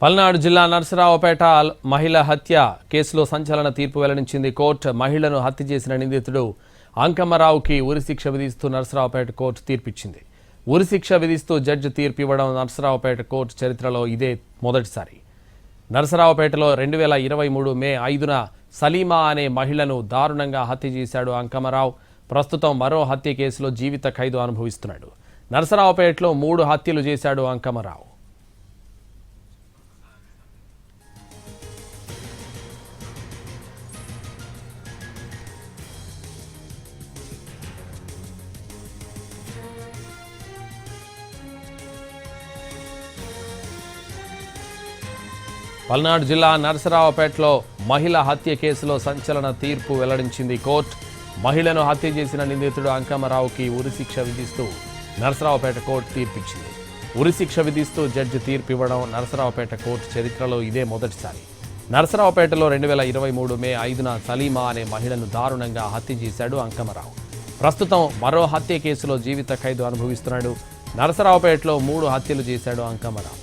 పల్నాడు జిల్లా నర్సరావుపేట మహిళ హత్య కేసులో సంచలన తీర్పు వెల్లడించింది కోర్టు. మహిళను హత్య చేసిన నిందితుడు అంకమ్మరావుకి ఉరిశిక్ష విధిస్తూ నర్సరావుపేట కోర్టు తీర్పిచ్చింది. ఉరిశిక్ష విధిస్తూ జడ్జి తీర్పు ఇవ్వడం నర్సరావుపేట కోర్టు చరిత్రలో ఇదే మొదటిసారి. నర్సరావుపేటలో 2023 మే 5న సలీమా అనే మహిళను దారుణంగా హత్య చేశాడు అంకమ్మరావు. ప్రస్తుతం మరో హత్య కేసులో జీవిత ఖైదు అనుభవిస్తున్నాడు. నర్సరావుపేటలో 3 హత్యలు చేశాడు అంకమ్మరావు. పల్నాడు జిల్లా నర్సరావుపేటలో మహిళ హత్య కేసులో సంచలన తీర్పు వెల్లడించింది కోర్టు. మహిళను హత్య చేసిన నిందితుడు అంకమ్మరావుకి ఉరిశిక్ష విధిస్తూ నర్సరావుపేట కోర్టు తీర్పిచ్చింది. ఉరిశిక్ష విధిస్తూ జడ్జి తీర్పు ఇవ్వడం నర్సరావుపేట కోర్టు చరిత్రలో ఇదే మొదటిసారి. నర్సరావుపేటలో 2023 మే 5న సలీమా అనే మహిళను దారుణంగా హత్య చేశాడు అంకమ్మరావు. ప్రస్తుతం మరో హత్య కేసులో జీవిత ఖైదు అనుభవిస్తున్నాడు. నర్సరావుపేటలో 3 హత్యలు చేశాడు అంకమ్మరావు.